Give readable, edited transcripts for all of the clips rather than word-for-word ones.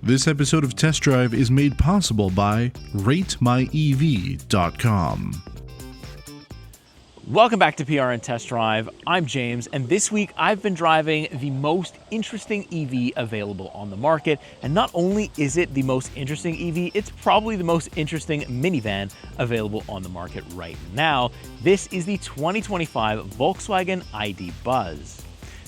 This episode of Test Drive is made possible by RateMyEV.com. Welcome back to PRN Test Drive. I'm James, and this week I've been driving the most interesting EV available on the market. And not only is it the most interesting EV, it's probably the most interesting minivan available on the market right now. This is the 2025 Volkswagen ID Buzz.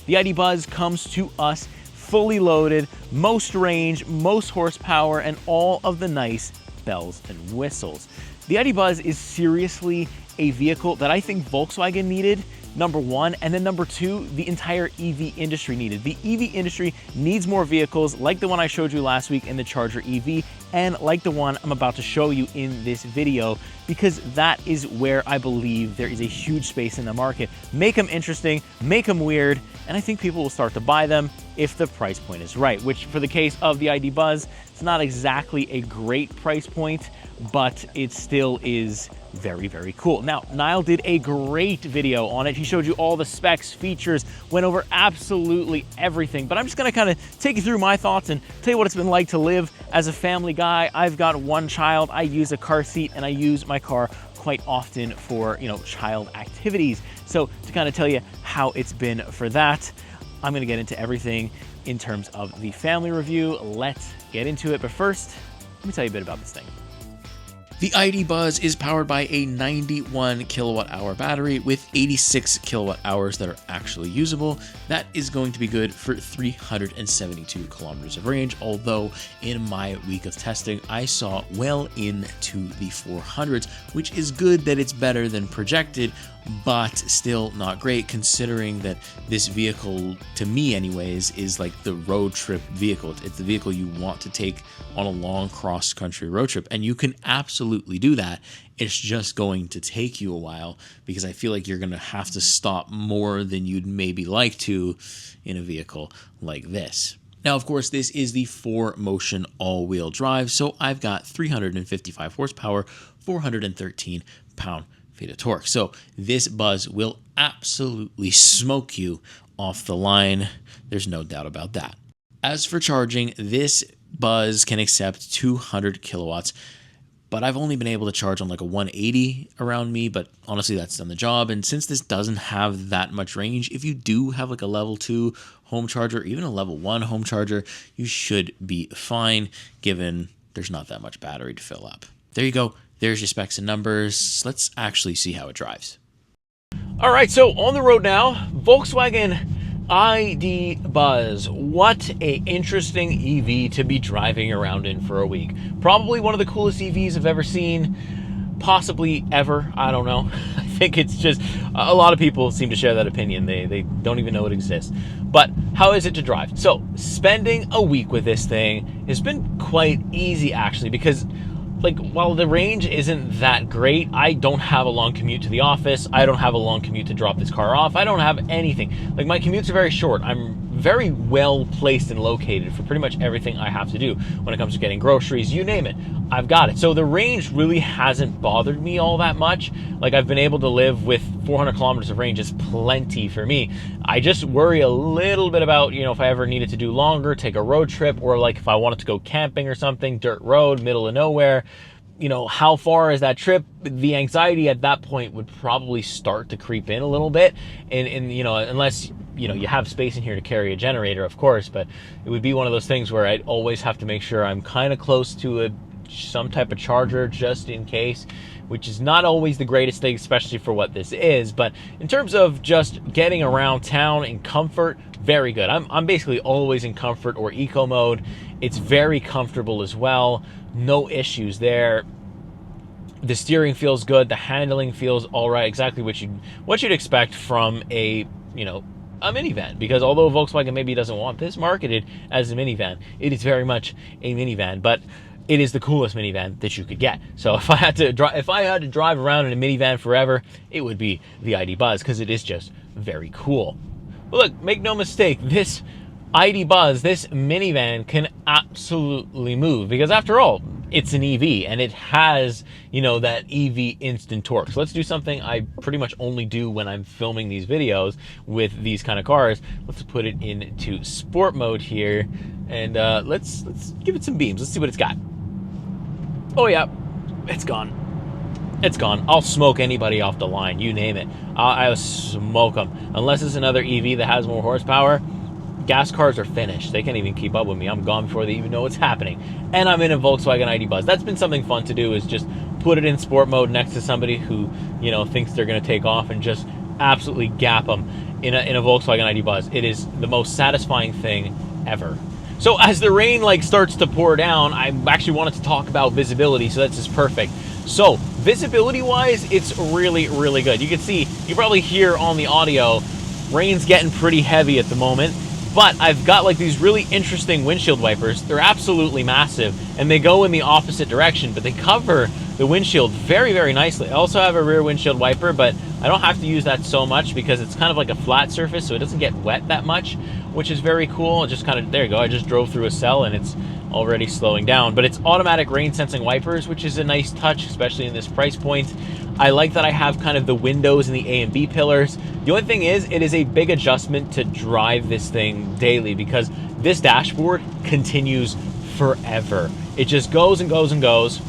The ID Buzz comes to us fully loaded, most range, most horsepower, and all of the nice bells and whistles. The ID Buzz is seriously a vehicle that I think Volkswagen needed, number one, and then number two, the entire EV industry needed. The EV industry needs more vehicles like the one I showed you last week in the Charger EV, and like the one I'm about to show you in this video, because that is where I believe there is a huge space in the market. Make them interesting, make them weird, and I think people will start to buy them if the price point is right, which for the case of the ID Buzz, it's not exactly a great price point, but it still is very, very cool. Now, Niall did a great video on it. He showed you all the specs, features, went over absolutely everything, but I'm just gonna kind of take you through my thoughts and tell you what it's been like to live as a family guy. I've got one child, I use a car seat, and I use my car quite often for, child activities. So to kind of tell you how it's been for that, I'm gonna get into everything in terms of the family review. Let's get into it, but first, let me tell you a bit about this thing. The ID Buzz is powered by a 91 kilowatt hour battery with 86 kilowatt hours that are actually usable. That is going to be good for 372 kilometers of range, although in my week of testing, I saw well into the 400s, which is good that it's better than projected, but still not great considering that this vehicle, to me anyways, is like the road trip vehicle. It's the vehicle you want to take on a long cross-country road trip, and you can absolutely do that. It's just going to take you a while because I feel like you're going to have to stop more than you'd maybe like to in a vehicle like this. Now, of course, this is the 4Motion all-wheel drive, so I've got 355 horsepower, 413 pound-feet of torque. So this Buzz will absolutely smoke you off the line. There's no doubt about that. As for charging, this Buzz can accept 200 kilowatts, but I've only been able to charge on like a 180 around me, but honestly, that's done the job. And since this doesn't have that much range, if you do have like a level 2 home charger, even a level 1 home charger, you should be fine given there's not that much battery to fill up. There you go. There's your specs and numbers. Let's actually see how it drives. All right, so on the road now, Volkswagen ID Buzz. What a interesting EV to be driving around in for a week. Probably one of the coolest EVs I've ever seen, possibly ever. I don't know. I think it's just, a lot of people seem to share that opinion. They don't even know it exists. But how is it to drive? So spending a week with this thing has been quite easy actually, because while the range isn't that great, I don't have a long commute to the office. I don't have a long commute to drop this car off. I don't have anything. My commutes are very short. I'm very well placed and located for pretty much everything I have to do when it comes to getting groceries, you name it. I've got it. So the range really hasn't bothered me all that much. I've been able to live with 400 kilometers of range is plenty for me. I just worry a little bit about, if I ever needed to do longer, take a road trip, or if I wanted to go camping or something, dirt road, middle of nowhere, how far is that trip? The anxiety at that point would probably start to creep in a little bit. And unless, you have space in here to carry a generator, of course, but it would be one of those things where I'd always have to make sure I'm kind of close to some type of charger just in case, which is not always the greatest thing, especially for what this is. But in terms of just getting around town in comfort, very good. I'm basically always in comfort or eco mode. It's very comfortable as well. No issues there. The steering feels good. The handling feels all right. Exactly what you'd expect from a minivan, because although Volkswagen maybe doesn't want this marketed as a minivan, it is very much a minivan, but it is the coolest minivan that you could get. So if I had to drive around in a minivan forever, it would be the ID Buzz, because it is just very cool. But look, make no mistake, this ID Buzz, this minivan can absolutely move, because after all, it's an EV and it has, you know, that EV instant torque. So let's do something I pretty much only do when I'm filming these videos with these kind of cars. Let's put it into sport mode here, and let's give it some beams. Let's see what it's got. Oh yeah, it's gone. It's gone. I'll smoke anybody off the line, you name it. I'll smoke them. Unless it's another EV that has more horsepower, gas cars are finished. They can't even keep up with me. I'm gone before they even know what's happening. And I'm in a Volkswagen ID Buzz. That's been something fun to do, is just put it in sport mode next to somebody who, you know, thinks they're going to take off and just absolutely gap them in a Volkswagen ID Buzz. It is the most satisfying thing ever. So as the rain like starts to pour down, I actually wanted to talk about visibility, so that's just perfect. So visibility wise, it's really, really good. You can see, you probably hear on the audio, rain's getting pretty heavy at the moment, but I've got like these really interesting windshield wipers. They're absolutely massive, and they go in the opposite direction, but they cover the windshield very, very nicely. I also have a rear windshield wiper, but I don't have to use that so much because it's kind of like a flat surface, so it doesn't get wet that much, which is very cool. It just kind of, there you go, I just drove through a cell and it's already slowing down. But it's automatic rain sensing wipers, which is a nice touch, especially in this price point. I like that I have kind of the windows and the A and B pillars. The only thing is, it is a big adjustment to drive this thing daily because this dashboard continues forever. It just goes and goes and goes.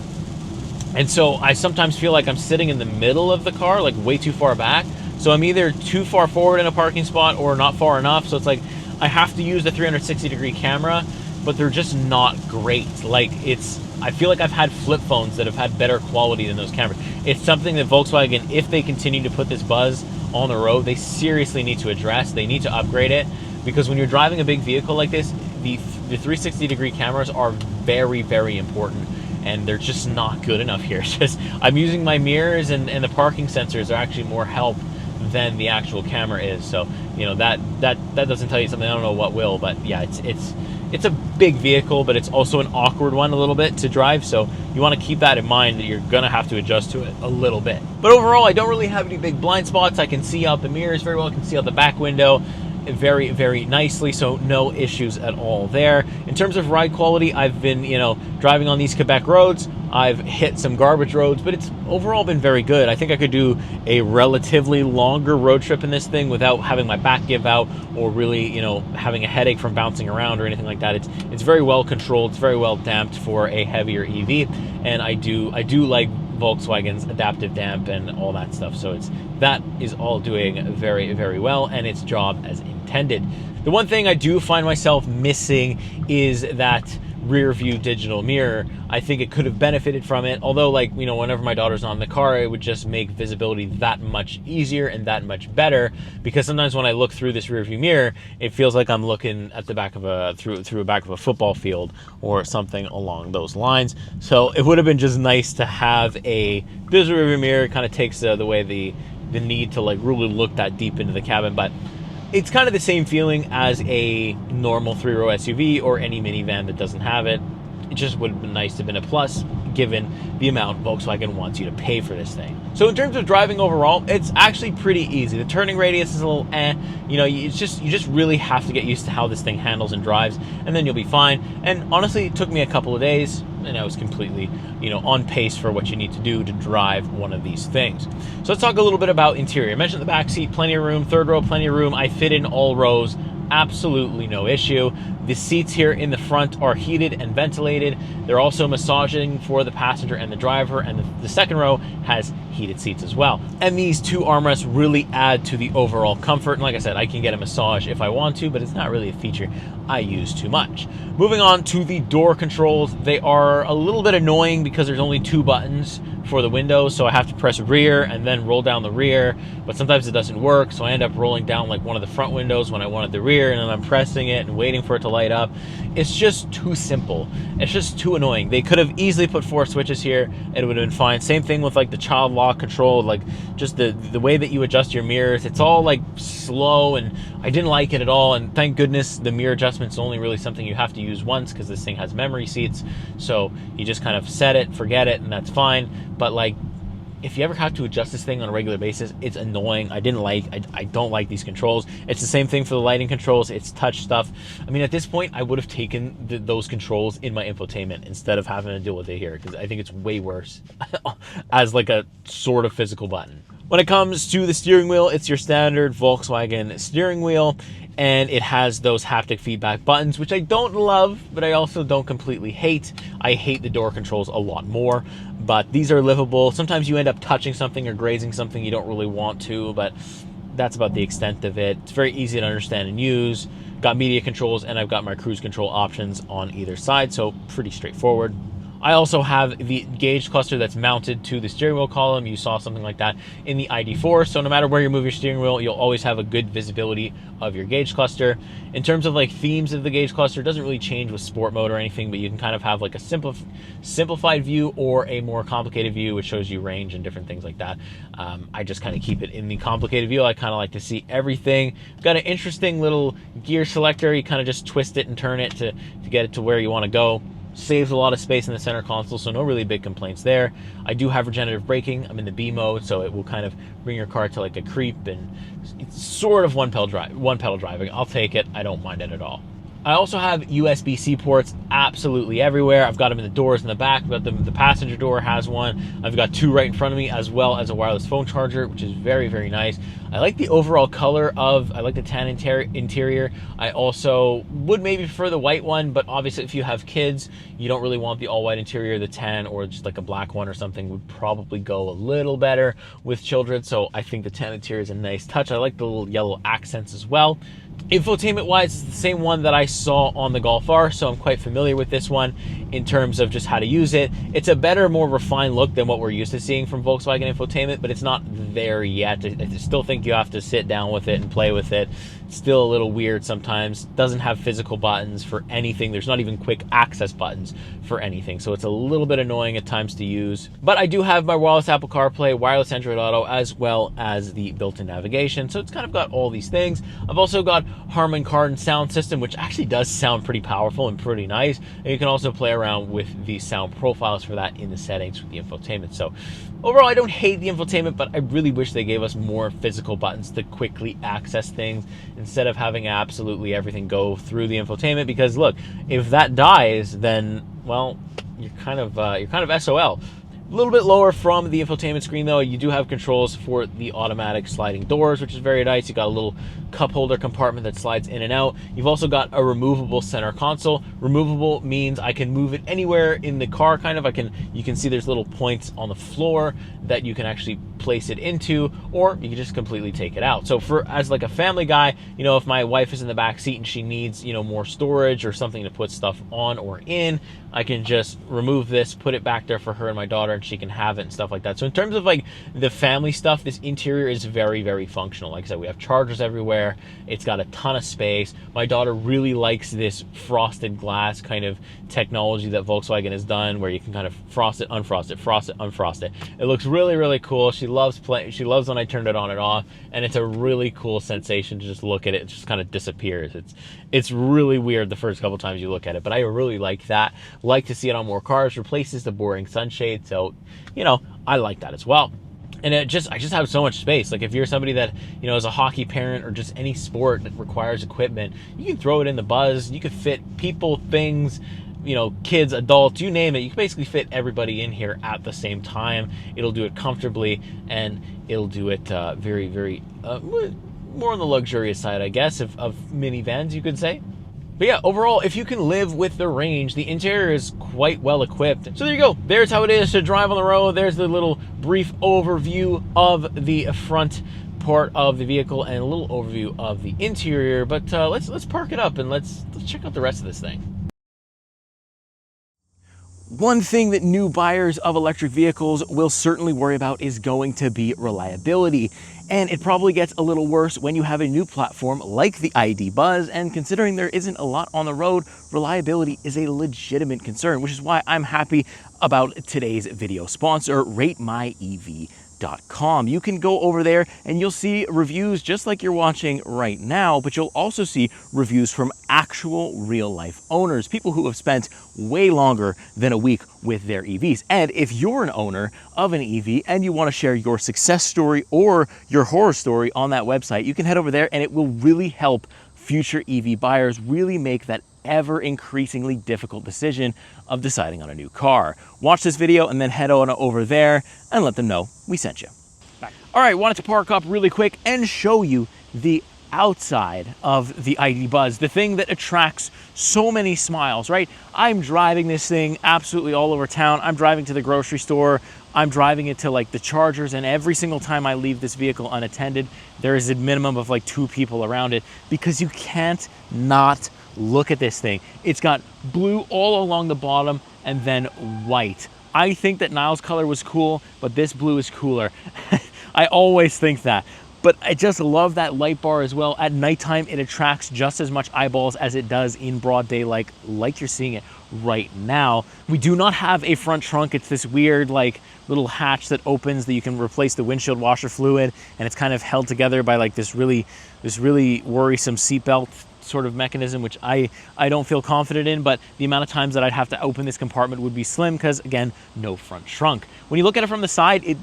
And so I sometimes feel like I'm sitting in the middle of the car, like way too far back. So I'm either too far forward in a parking spot or not far enough. So it's like I have to use the 360-degree camera, but they're just not great. Like I feel like I've had flip phones that have had better quality than those cameras. It's something that Volkswagen, if they continue to put this Buzz on the road, they seriously need to address. They need to upgrade it, because when you're driving a big vehicle like this, the 360-degree cameras are very, very important, and they're just not good enough here. It's just, I'm using my mirrors and the parking sensors are actually more help than the actual camera is. So, you know, that doesn't tell you something. I don't know what will, but yeah, it's a big vehicle, but it's also an awkward one a little bit to drive. So you want to keep that in mind, that you're gonna have to adjust to it a little bit. But overall, I don't really have any big blind spots. I can see out the mirrors very well. I can see out the back window very, very nicely, so no issues at all there. In terms of ride quality, I've been, you know, driving on these Quebec roads. I've hit some garbage roads, but it's overall been very good. I think I could do a relatively longer road trip in this thing without having my back give out or really, you know, having a headache from bouncing around or anything like that. It's very well controlled. It's very well damped for a heavier EV, and I do like Volkswagen's adaptive damp and all that stuff. So that is all doing very, very well, and its job as intended. The one thing I do find myself missing is that rear view digital mirror. I think it could have benefited from it, although, like, you know, whenever my daughter's on the car, it would just make visibility that much easier and that much better, because sometimes when I look through this rear view mirror, it feels like I'm looking at the back of through the back of a football field or something along those lines. So it would have been just nice to have this rear view mirror. Kind of takes away the need to like really look that deep into the cabin, but it's kind of the same feeling as a normal 3-row SUV or any minivan that doesn't have it. It just would have been nice to have been a plus, given the amount Volkswagen wants you to pay for this thing. So in terms of driving overall, it's actually pretty easy. The turning radius is a little you know, you just really have to get used to how this thing handles and drives, and then you'll be fine. And honestly, it took me a couple of days, and I was completely, you know, on pace for what you need to do to drive one of these things. So let's talk a little bit about interior. I mentioned the back seat, plenty of room. Third row, plenty of room. I fit in all rows, absolutely no issue. The seats here in the front are heated and ventilated. They're also massaging for the passenger and the driver, and the second row has heated seats as well. And these two armrests really add to the overall comfort. And like I said, I can get a massage if I want to, but it's not really a feature I use too much. Moving on to the door controls, they are a little bit annoying because there's only 2 buttons for the windows, so I have to press rear and then roll down the rear, but sometimes it doesn't work, so I end up rolling down like one of the front windows when I wanted the rear, and then I'm pressing it and waiting for it to light up. It's just too simple. It's just too annoying. They could have easily put 4 switches here and it would have been fine. Same thing with like the child lock control, like just the way that you adjust your mirrors. It's all like slow, and I didn't like it at all. And thank goodness the mirror adjustment's only really something you have to use once, because this thing has memory seats, so you just kind of set it, forget it, and that's fine. But like, if you ever have to adjust this thing on a regular basis, it's annoying. I don't like these controls. It's the same thing for the lighting controls. It's touch stuff. I mean, at this point, I would have taken those controls in my infotainment instead of having to deal with it here, because I think it's way worse as like a sort of physical button. When it comes to the steering wheel, it's your standard Volkswagen steering wheel, and it has those haptic feedback buttons, which I don't love, but I also don't completely hate. I hate the door controls a lot more, but these are livable. Sometimes you end up touching something or grazing something you don't really want to, but that's about the extent of it. It's very easy to understand and use. Got media controls, and I've got my cruise control options on either side, so pretty straightforward. I also have the gauge cluster that's mounted to the steering wheel column. You saw something like that in the ID4. So no matter where you move your steering wheel, you'll always have a good visibility of your gauge cluster. In terms of like themes of the gauge cluster, it doesn't really change with sport mode or anything, but you can kind of have like a simplified view or a more complicated view, which shows you range and different things like that. I just kind of keep it in the complicated view. I kind of like to see everything. Got an interesting little gear selector. You kind of just twist it and turn it to get it to where you want to go. Saves a lot of space in the center console, so no really big complaints there. I do have regenerative braking. I'm in the B mode, so it will kind of bring your car to like a creep, and it's sort of one pedal driving. I'll take it. I don't mind it at all. I also have USB-C ports absolutely everywhere. I've got them in the doors in the back. I've got them, the passenger door has one. I've got two right in front of me, as well as a wireless phone charger, which is very, very nice. I like the overall color I like the tan interior. I also would maybe prefer the white one, but obviously if you have kids, you don't really want the all-white interior. The tan or just like a black one or something would probably go a little better with children, so I think the tan interior is a nice touch. I like the little yellow accents as well. Infotainment-wise, it's the same one that I saw on the Golf R, so I'm quite familiar with this one in terms of just how to use it. It's a better, more refined look than what we're used to seeing from Volkswagen Infotainment, but it's not there yet. I still think you have to sit down with it and play with it. It's still a little weird sometimes. Doesn't have physical buttons for anything. There's not even quick access buttons for anything, so it's a little bit annoying at times to use. But I do have my wireless Apple CarPlay, wireless Android Auto, as well as the built-in navigation, so it's kind of got all these things. I've also got Harman Kardon sound system, which actually does sound pretty powerful and pretty nice, and you can also play around with the sound profiles for that in the settings with the infotainment. So overall, I don't hate the infotainment, but I really wish they gave us more physical buttons to quickly access things instead of having absolutely everything go through the infotainment, because look, if that dies, then well, you're kind of SOL. A little bit lower from the infotainment screen though, you do have controls for the automatic sliding doors, which is very nice. You got a little cup holder compartment that slides in and out. You've also got a removable center console. Removable means I can move it anywhere in the car, kind of. You can see there's little points on the floor that you can actually place it into, or you can just completely take it out. So as like a family guy, you know, if my wife is in the back seat and she needs, you know, more storage or something to put stuff on or in, I can just remove this, put it back there for her and my daughter, and she can have it and stuff like that. So in terms of like the family stuff, this interior is very, very functional. Like I said, we have chargers everywhere. It's got a ton of space. My daughter really likes this frosted glass kind of technology that Volkswagen has done, where you can kind of frost it, unfrost it, frost it, unfrost it. It looks really, really cool. She loves playing. She loves when I turn it on and off, and it's a really cool sensation to just look at it. It just kind of disappears. It's really weird the first couple times you look at it, but I really like that. Like to see it on more cars. Replaces the boring sunshade, so you know, I like that as well. And I just have so much space. Like if you're somebody that, you know, is a hockey parent or just any sport that requires equipment, you can throw it in the Buzz. You can fit people, things, you know, kids, adults, you name it. You can basically fit everybody in here at the same time. It'll do it comfortably, and it'll do it very, very more on the luxurious side, I guess, of minivans, you could say. But yeah, overall, if you can live with the range, the interior is quite well equipped. So there you go. There's how it is to drive on the road. There's the little brief overview of the front part of the vehicle and a little overview of the interior. But let's park it up and let's check out the rest of this thing. One thing that new buyers of electric vehicles will certainly worry about is going to be reliability. And it probably gets a little worse when you have a new platform like the ID Buzz, and considering there isn't a lot on the road, reliability is a legitimate concern, which is why I'm happy about today's video sponsor, Rate My EV. You can go over there and you'll see reviews just like you're watching right now, but you'll also see reviews from actual real life owners, people who have spent way longer than a week with their EVs. And if you're an owner of an EV and you want to share your success story or your horror story on that website, you can head over there and it will really help future EV buyers really make that ever increasingly difficult decision of deciding on a new car. Watch this video and then head on over there and let them know we sent you. All right, wanted to park up really quick and show you the outside of the ID Buzz, the thing that attracts so many smiles, right? I'm driving this thing absolutely all over town. I'm driving to the grocery store. I'm driving it to like the chargers, and every single time I leave this vehicle unattended, there is a minimum of like 2 people around it because you can't not look at this thing. It's got blue all along the bottom and then white. I think that Niall's color was cool, but this blue is cooler. I always think that. But I just love that light bar as well. At nighttime, it attracts just as much eyeballs as it does in broad daylight, like you're seeing it right now. We do not have a front trunk. It's this weird like little hatch that opens that you can replace the windshield washer fluid, and it's kind of held together by like this really worrisome seatbelt sort of mechanism, which I don't feel confident in, but the amount of times that I'd have to open this compartment would be slim because, again, no front trunk. When you look at it from the side, it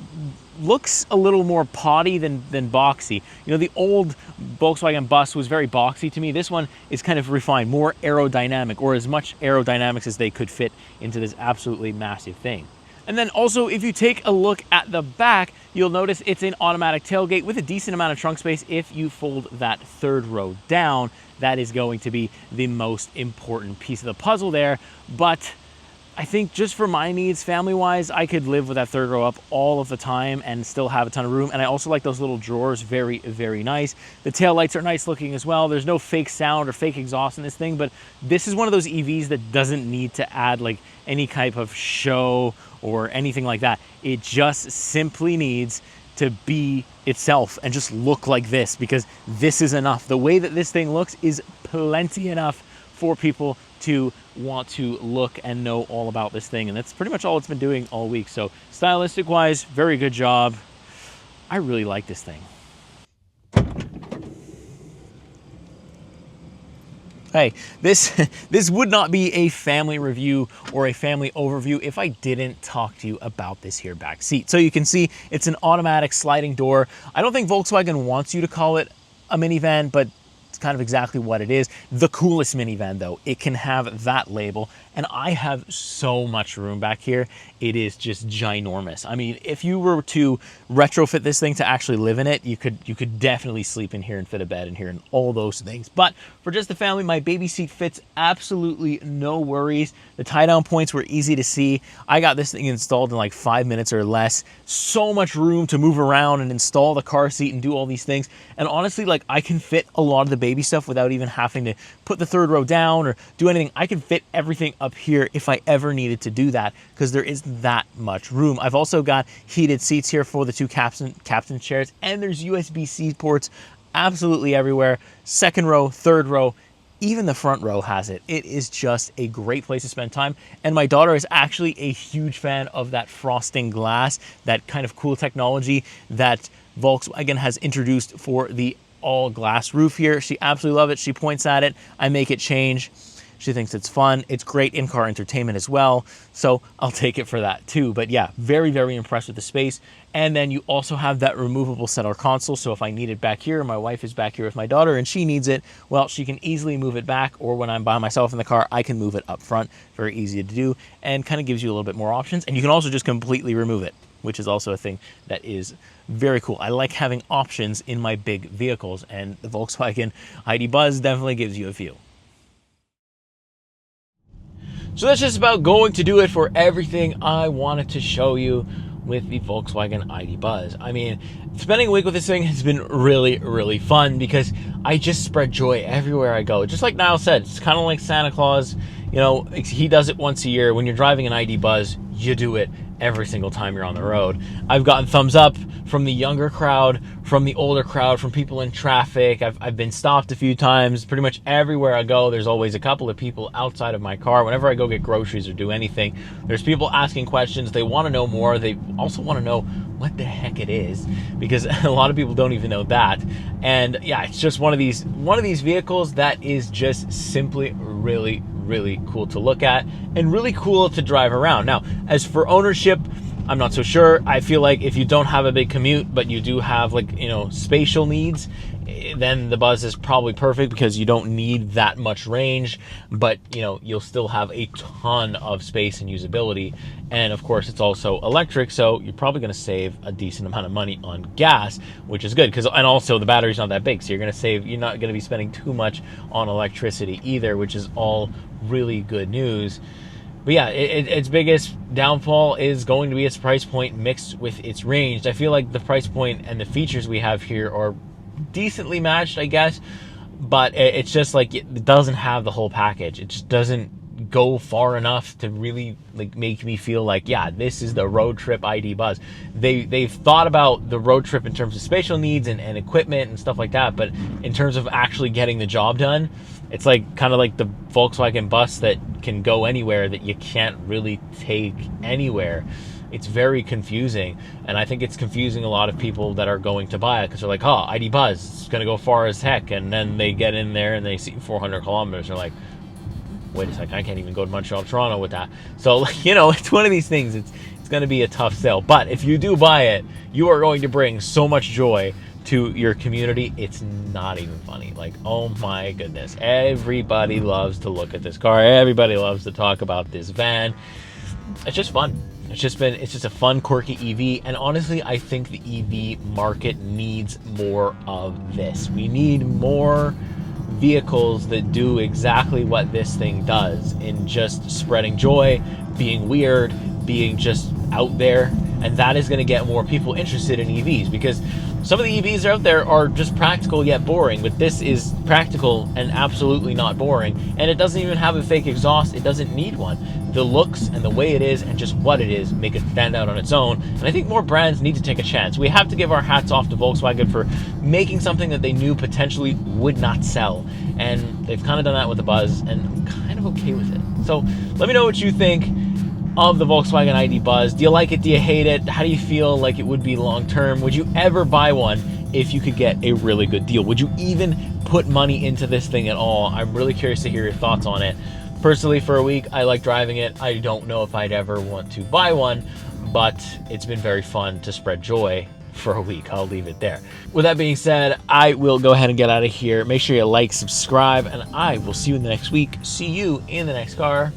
looks a little more potty than boxy. You know, the old Volkswagen bus was very boxy to me. This one is kind of refined, more aerodynamic, or as much aerodynamics as they could fit into this absolutely massive thing. And then also, if you take a look at the back, you'll notice it's an automatic tailgate with a decent amount of trunk space. If you fold that third row down, that is going to be the most important piece of the puzzle there. But I think just for my needs, family-wise, I could live with that third row up all of the time and still have a ton of room. And I also like those little drawers, very, very nice. The taillights are nice looking as well. There's no fake sound or fake exhaust in this thing, but this is one of those EVs that doesn't need to add like any type of show or anything like that. It just simply needs to be itself and just look like this, because this is enough. The way that this thing looks is plenty enough for people to want to look and know all about this thing, and that's pretty much all it's been doing all week. So stylistic wise, very good job. I really like this thing. Hey, this would not be a family review or a family overview if I didn't talk to you about this here back seat. So you can see it's an automatic sliding door. I don't think Volkswagen wants you to call it a minivan, but it's kind of exactly what it is. The coolest minivan though, it can have that label, and I have so much room back here. It is just ginormous. I mean, if you were to retrofit this thing to actually live in it, you could definitely sleep in here and fit a bed in here and all those things. But for just the family, my baby seat fits absolutely no worries. The tie down points were easy to see. I got this thing installed in like 5 minutes or less. So much room to move around and install the car seat and do all these things. And honestly, like, I can fit a lot of the baby stuff without even having to put the third row down or do anything. I can fit everything up here if I ever needed to do that, because there is that much room. I've also got heated seats here for the 2 captain chairs, and there's USB-C ports absolutely everywhere. Second row, third row, even the front row has it. It is just a great place to spend time. And my daughter is actually a huge fan of that frosting glass, that kind of cool technology that Volkswagen has introduced for the all glass roof here. She absolutely loves it. She points at it. I make it change. She thinks it's fun. It's great in-car entertainment as well, so I'll take it for that too. But yeah, very, very impressed with the space. And then you also have that removable center console, so if I need it back here, my wife is back here with my daughter and she needs it, well, she can easily move it back, or when I'm by myself in the car, I can move it up front. Very easy to do, and kind of gives you a little bit more options. And you can also just completely remove it, which is also a thing that is very cool. I like having options in my big vehicles, and the Volkswagen ID Buzz definitely gives you a few. So that's just about going to do it for everything I wanted to show you with the Volkswagen ID Buzz. I mean, spending a week with this thing has been really, really fun because I just spread joy everywhere I go. Just like Niall said, it's kind of like Santa Claus. You know, he does it once a year. When you're driving an ID Buzz, you do it every single time you're on the road. I've gotten thumbs up from the younger crowd, from the older crowd, from people in traffic. I've been stopped a few times. Pretty much everywhere I go, there's always a couple of people outside of my car. Whenever I go get groceries or do anything, there's people asking questions. They want to know more. They also want to know what the heck it is, because a lot of people don't even know that. And yeah, it's just one of these vehicles that is just simply really, really cool to look at and really cool to drive around. Now, as for ownership, I'm not so sure. I feel like if you don't have a big commute, but you do have, like, you know, spatial needs, then the Buzz is probably perfect, because you don't need that much range, but, you know, you'll still have a ton of space and usability. And of course, it's also electric, so you're probably going to save a decent amount of money on gas, which is good, and also the battery's not that big, so you're not going to be spending too much on electricity either, which is all really good news. But yeah, its biggest downfall is going to be its price point mixed with its range. I feel like the price point and the features we have here are decently matched, I guess, but it's just like it doesn't have the whole package. It just doesn't go far enough to really, like, make me feel like, yeah, this is the road trip ID Buzz. They've thought about the road trip in terms of spatial needs and equipment and stuff like that, but in terms of actually getting the job done, it's like kind of like the Volkswagen bus that can go anywhere that you can't really take anywhere. It's very confusing, and I think it's confusing a lot of people that are going to buy it, because they're like, oh, ID Buzz, it's going to go far as heck, and then they get in there and they see 400 kilometers, they're like, wait a second, I can't even go to Montreal, Toronto with that. So, like, you know, it's one of these things. It's going to be a tough sell, but if you do buy it, you are going to bring so much joy to your community. It's not even funny. Like, oh my goodness, everybody loves to look at this car, everybody loves to talk about this van. It's just fun. It's just a fun, quirky EV, and honestly, I think the EV market needs more of this. We need more vehicles that do exactly what this thing does, in just spreading joy, being weird, being just out there, and that is going to get more people interested in EVs, because some of the EVs out there are just practical yet boring, but this is practical and absolutely not boring, and it doesn't even have a fake exhaust. It doesn't need one. The looks and the way it is and just what it is make it stand out on its own, and I think more brands need to take a chance. We have to give our hats off to Volkswagen for making something that they knew potentially would not sell, and they've kind of done that with the Buzz, and I'm kind of okay with it. So let me know what you think of the Volkswagen ID Buzz. Do you like it? Do you hate it? How do you feel like it would be long term? Would you ever buy one if you could get a really good deal? Would you even put money into this thing at all? I'm really curious to hear your thoughts on it. Personally, for a week, I like driving it. I don't know if I'd ever want to buy one, but it's been very fun to spread joy for a week. I'll leave it there. With that being said, I will go ahead and get out of here. Make sure you like, subscribe, and I will see you in the next week. See you in the next car.